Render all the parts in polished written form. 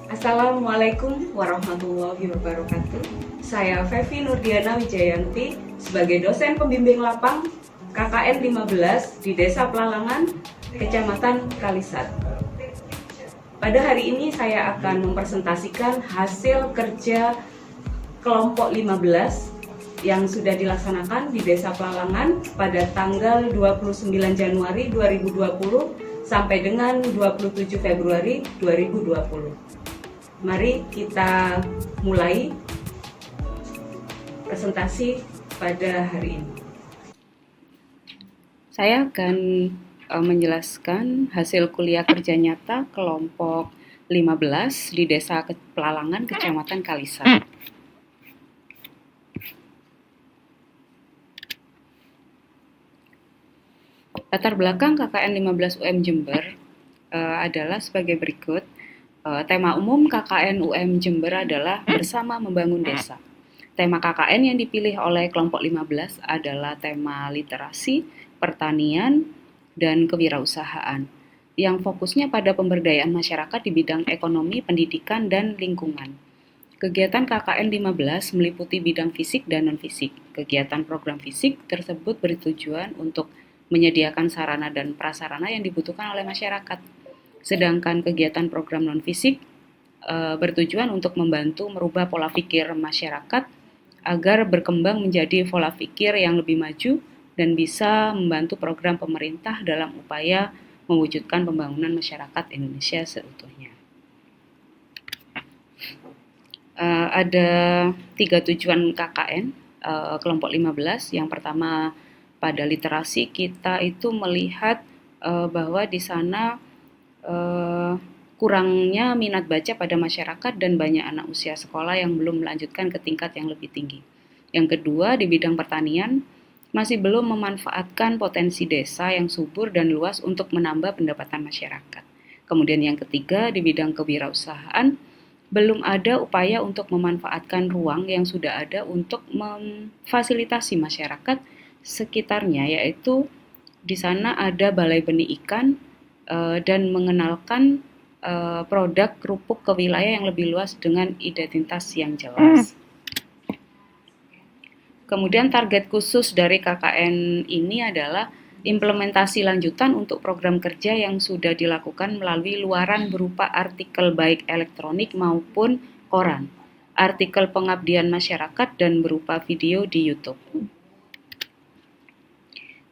Assalamualaikum warahmatullahi wabarakatuh. Saya Fevi Nurdiana Wijayanti sebagai dosen pembimbing lapang KKN 15 di Desa Pelalangan, Kecamatan Kalisat. Pada hari ini saya akan mempresentasikan hasil kerja kelompok 15 yang sudah dilaksanakan di Desa Pelalangan pada tanggal 29 Januari 2020 sampai dengan 27 Februari 2020. Mari kita mulai presentasi pada hari ini. Saya akan menjelaskan hasil kuliah kerja nyata kelompok 15 di Desa Pelalangan, Kecamatan Kalisat. Latar belakang KKN 15 UM Jember adalah sebagai berikut. Tema umum KKN UM Jember adalah bersama membangun desa. Tema KKN yang dipilih oleh kelompok 15 adalah tema literasi, pertanian, dan kewirausahaan, yang fokusnya pada pemberdayaan masyarakat di bidang ekonomi, pendidikan, dan lingkungan. Kegiatan KKN 15 meliputi bidang fisik dan non-fisik. Kegiatan program fisik tersebut bertujuan untuk menyediakan sarana dan prasarana yang dibutuhkan oleh masyarakat. Sedangkan kegiatan program non-fisik bertujuan untuk membantu merubah pola pikir masyarakat agar berkembang menjadi pola pikir yang lebih maju dan bisa membantu program pemerintah dalam upaya mewujudkan pembangunan masyarakat Indonesia seutuhnya. Ada 3 tujuan KKN kelompok 15. Yang pertama, pada literasi kita itu melihat bahwa di sana kurangnya minat baca pada masyarakat dan banyak anak usia sekolah yang belum melanjutkan ke tingkat yang lebih tinggi. Yang kedua, di bidang pertanian masih belum memanfaatkan potensi desa yang subur dan luas untuk menambah pendapatan masyarakat. Kemudian yang ketiga, di bidang kewirausahaan belum ada upaya untuk memanfaatkan ruang yang sudah ada untuk memfasilitasi masyarakat sekitarnya, yaitu di sana ada balai benih ikan dan mengenalkan produk kerupuk ke wilayah yang lebih luas dengan identitas yang jelas. Kemudian target khusus dari KKN ini adalah implementasi lanjutan untuk program kerja yang sudah dilakukan melalui luaran berupa artikel baik elektronik maupun koran, artikel pengabdian masyarakat, dan berupa video di YouTube.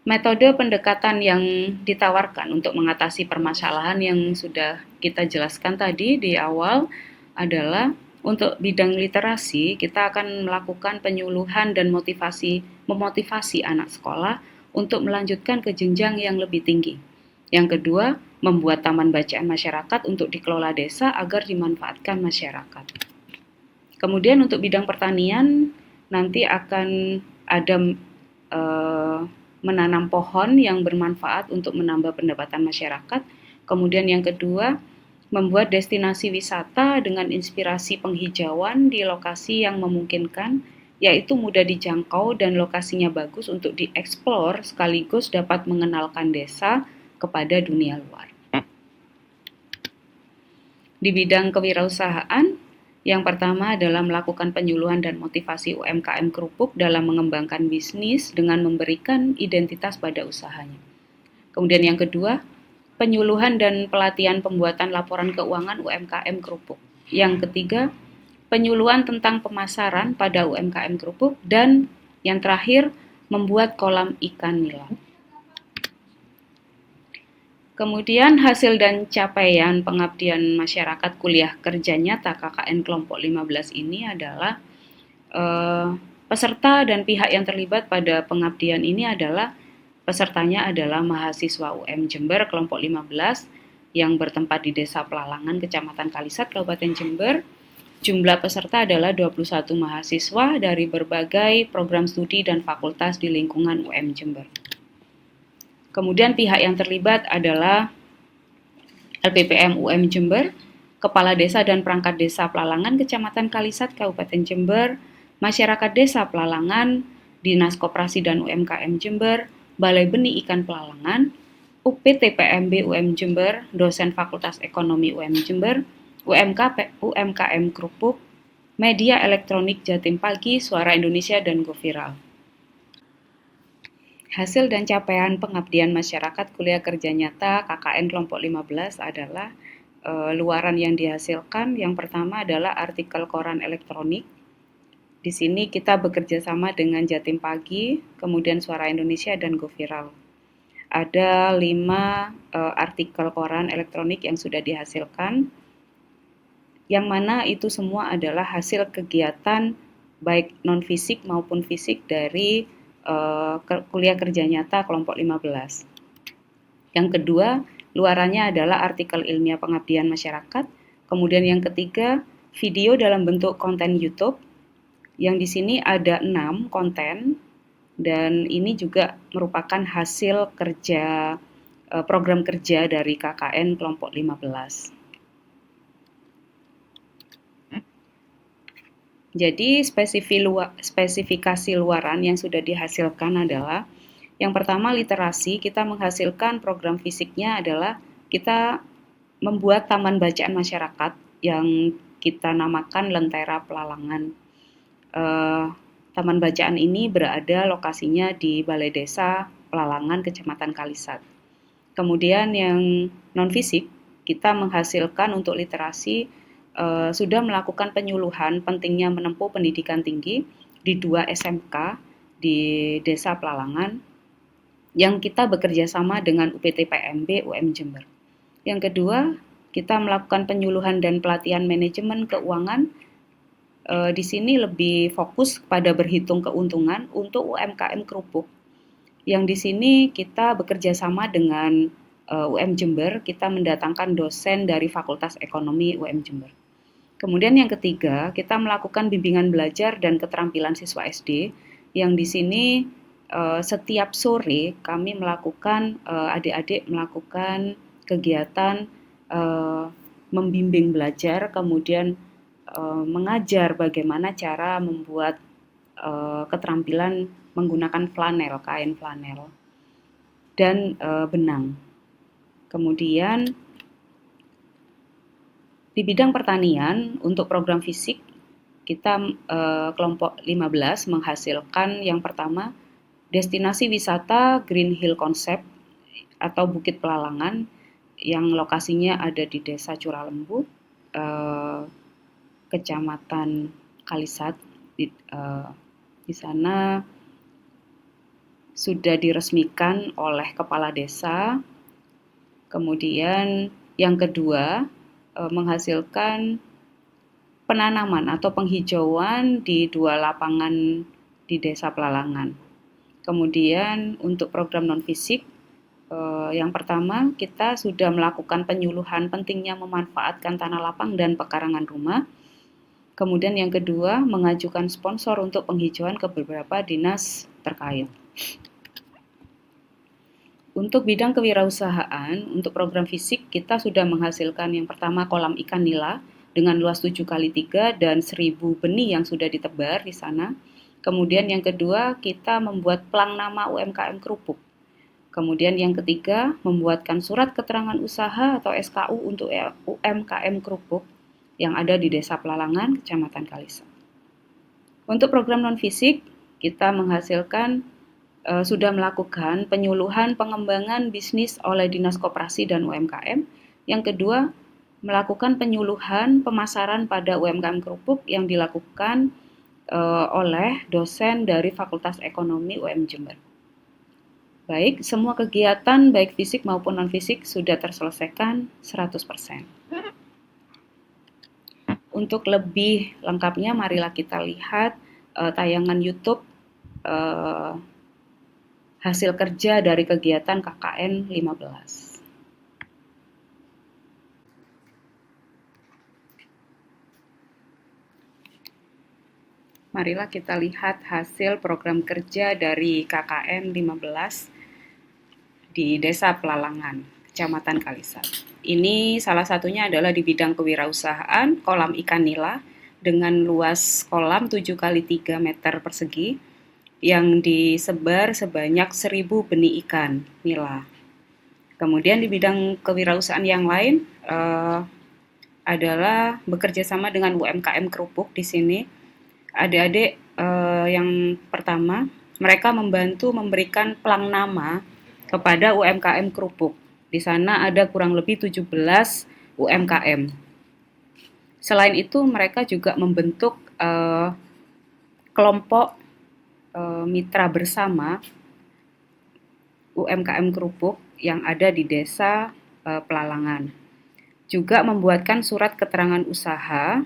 Metode pendekatan yang ditawarkan untuk mengatasi permasalahan yang sudah kita jelaskan tadi di awal adalah untuk bidang literasi kita akan melakukan penyuluhan dan memotivasi anak sekolah untuk melanjutkan ke jenjang yang lebih tinggi. Yang kedua, membuat taman bacaan masyarakat untuk dikelola desa agar dimanfaatkan masyarakat. Kemudian untuk bidang pertanian nanti akan ada menanam pohon yang bermanfaat untuk menambah pendapatan masyarakat. Kemudian yang kedua, membuat destinasi wisata dengan inspirasi penghijauan di lokasi yang memungkinkan, yaitu mudah dijangkau dan lokasinya bagus untuk dieksplor sekaligus dapat mengenalkan desa kepada dunia luar. Di bidang kewirausahaan, yang pertama adalah melakukan penyuluhan dan motivasi UMKM kerupuk dalam mengembangkan bisnis dengan memberikan identitas pada usahanya. Kemudian yang kedua, penyuluhan dan pelatihan pembuatan laporan keuangan UMKM kerupuk. Yang ketiga, penyuluhan tentang pemasaran pada UMKM kerupuk. Dan yang terakhir, membuat kolam ikan nila. Kemudian hasil dan capaian pengabdian masyarakat kuliah kerja nyata KKN kelompok 15 ini adalah peserta dan pihak yang terlibat pada pengabdian ini adalah pesertanya adalah mahasiswa UM Jember kelompok 15 yang bertempat di Desa Pelalangan, Kecamatan Kalisat, Kabupaten Jember. Jumlah peserta adalah 21 mahasiswa dari berbagai program studi dan fakultas di lingkungan UM Jember. Kemudian pihak yang terlibat adalah LPPM UM Jember, Kepala Desa dan Perangkat Desa Pelalangan, Kecamatan Kalisat, Kabupaten Jember, Masyarakat Desa Pelalangan, Dinas Koperasi dan UMKM Jember, Balai Benih Ikan Pelalangan, UPTPMB UM Jember, dosen Fakultas Ekonomi UM Jember, UMKM Kerupuk, Media Elektronik Jatim Pagi, Suara Indonesia, dan GoViral. Hasil dan capaian pengabdian masyarakat kuliah kerja nyata KKN kelompok 15 adalah luaran yang dihasilkan. Yang pertama adalah artikel koran elektronik. Di sini kita bekerja sama dengan Jatim Pagi, kemudian Suara Indonesia, dan GoViral. Ada 5 artikel koran elektronik yang sudah dihasilkan, yang mana itu semua adalah hasil kegiatan baik non-fisik maupun fisik dari kuliah kerja nyata kelompok 15. Yang kedua, luarannya adalah artikel ilmiah pengabdian masyarakat. Kemudian yang ketiga, video dalam bentuk konten YouTube. Yang di sini ada 6 konten, dan ini juga merupakan hasil kerja program kerja dari KKN kelompok 15. Jadi spesifikasi luaran yang sudah dihasilkan adalah, yang pertama literasi. Kita menghasilkan program fisiknya adalah kita membuat taman bacaan masyarakat yang kita namakan Lentera Pelalangan. Taman bacaan ini berada lokasinya di Balai Desa Pelalangan, Kecamatan Kalisat. Kemudian yang non-fisik, kita menghasilkan untuk literasi sudah melakukan penyuluhan pentingnya menempuh pendidikan tinggi di 2 SMK di Desa Pelalangan yang kita bekerja sama dengan UPT PMB UM Jember. Yang kedua, kita melakukan penyuluhan dan pelatihan manajemen keuangan. Di sini lebih fokus pada berhitung keuntungan untuk UMKM kerupuk. Yang di sini kita bekerja sama dengan UM Jember, kita mendatangkan dosen dari Fakultas Ekonomi UM Jember. Kemudian yang ketiga, kita melakukan bimbingan belajar dan keterampilan siswa SD, yang di sini setiap sore kami melakukan, adik-adik melakukan kegiatan membimbing belajar, kemudian mengajar bagaimana cara membuat keterampilan menggunakan flanel, kain flanel, dan benang. Kemudian di bidang pertanian, untuk program fisik, kita kelompok 15 menghasilkan yang pertama, destinasi wisata Green Hill Concept atau Bukit Pelalangan, yang lokasinya ada di Desa Curalembu, Kecamatan Kalisat. Di sana sudah diresmikan oleh kepala desa. Kemudian yang kedua, menghasilkan penanaman atau penghijauan di 2 lapangan di Desa Pelalangan. Kemudian untuk program non-fisik, yang pertama kita sudah melakukan penyuluhan pentingnya memanfaatkan tanah lapang dan pekarangan rumah. Kemudian yang kedua, mengajukan sponsor untuk penghijauan ke beberapa dinas terkait. Untuk bidang kewirausahaan, untuk program fisik kita sudah menghasilkan yang pertama kolam ikan nila dengan luas 7x3 dan 1000 benih yang sudah ditebar di sana. Kemudian yang kedua, kita membuat plang nama UMKM kerupuk. Kemudian yang ketiga, membuatkan surat keterangan usaha atau SKU untuk UMKM kerupuk yang ada di Desa Pelalangan, Kecamatan Kalisat. Untuk program non-fisik, kita menghasilkan sudah melakukan penyuluhan pengembangan bisnis oleh Dinas Koperasi dan UMKM. Yang kedua, melakukan penyuluhan pemasaran pada UMKM kerupuk yang dilakukan oleh dosen dari Fakultas Ekonomi UM Jember. Baik, semua kegiatan baik fisik maupun non-fisik sudah terselesaikan 100%. Untuk lebih lengkapnya, marilah kita lihat tayangan YouTube hasil kerja dari kegiatan KKN 15. Marilah kita lihat hasil program kerja dari KKN 15 di Desa Pelalangan, Kecamatan Kalisat. Ini salah satunya adalah di bidang kewirausahaan, kolam ikan nila dengan luas kolam 7x3 meter persegi yang disebar sebanyak 1000 benih ikan nila. Kemudian di bidang kewirausahaan yang lain, adalah bekerja sama dengan UMKM Kerupuk di sini. Adik-adik yang pertama, mereka membantu memberikan pelang nama kepada UMKM Kerupuk. Di sana ada kurang lebih 17 UMKM. Selain itu, mereka juga membentuk kelompok mitra bersama UMKM Kerupuk yang ada di desa Pelalangan. Juga membuatkan surat keterangan usaha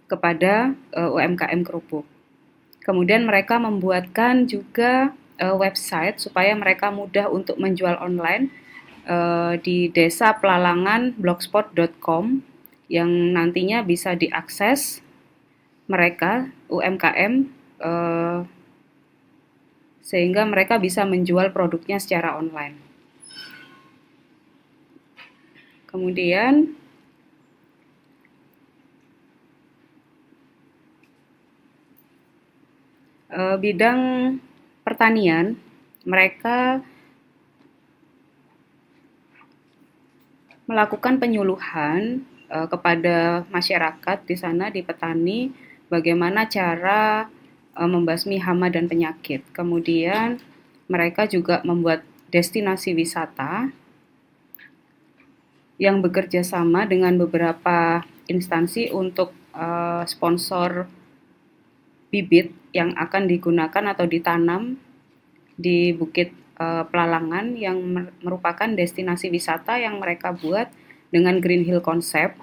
kepada UMKM Kerupuk. Kemudian mereka membuatkan juga website supaya mereka mudah untuk menjual online di desa Pelalangan blogspot.com yang nantinya bisa diakses mereka UMKM sehingga mereka bisa menjual produknya secara online. Kemudian bidang pertanian, mereka melakukan penyuluhan kepada masyarakat di sana, di petani, bagaimana cara membasmi hama dan penyakit. Kemudian mereka juga membuat destinasi wisata yang bekerja sama dengan beberapa instansi untuk sponsor bibit yang akan digunakan atau ditanam di Bukit Pelalangan yang merupakan destinasi wisata yang mereka buat dengan Green Hill Concept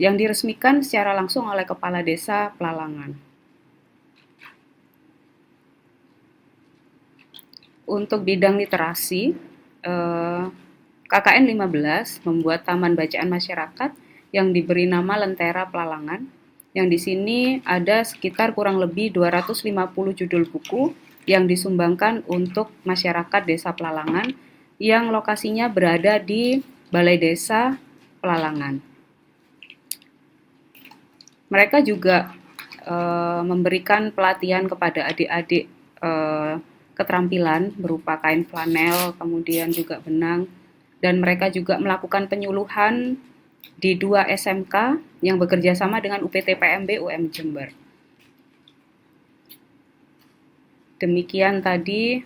yang diresmikan secara langsung oleh Kepala Desa Pelalangan. Untuk bidang literasi, KKN 15 membuat taman bacaan masyarakat yang diberi nama Lentera Pelalangan, yang di sini ada sekitar kurang lebih 250 judul buku yang disumbangkan untuk masyarakat Desa Pelalangan yang lokasinya berada di Balai Desa Pelalangan. Mereka juga memberikan pelatihan kepada adik-adik keterampilan berupa kain flanel, kemudian juga benang, dan mereka juga melakukan penyuluhan di 2 SMK yang bekerja sama dengan UPT PMB UM Jember. Demikian tadi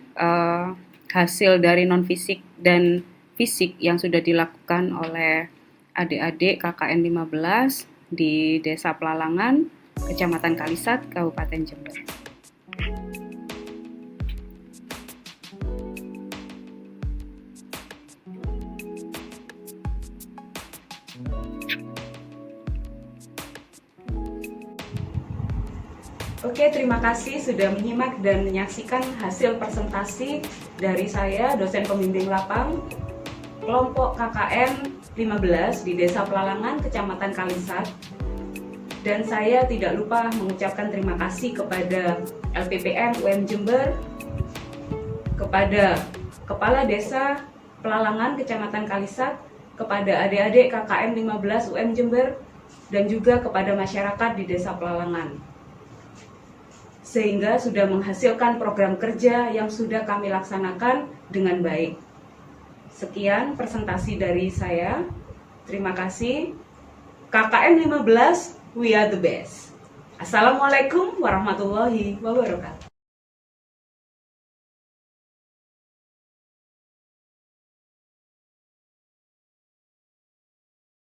hasil dari non-fisik dan fisik yang sudah dilakukan oleh adik-adik KKN 15 di Desa Pelalangan, Kecamatan Kalisat, Kabupaten Jember. Oke, terima kasih sudah menyimak dan menyaksikan hasil presentasi dari saya, dosen pembimbing lapang, kelompok KKN 15 di Desa Pelalangan, Kecamatan Kalisat. Dan saya tidak lupa mengucapkan terima kasih kepada LPPM UM Jember, kepada Kepala Desa Pelalangan, Kecamatan Kalisat, kepada adik-adik KKN 15 UM Jember, dan juga kepada masyarakat di Desa Pelalangan, sehingga sudah menghasilkan program kerja yang sudah kami laksanakan dengan baik. Sekian presentasi dari saya. Terima kasih. KKN 15, we are the best. Assalamualaikum warahmatullahi wabarakatuh.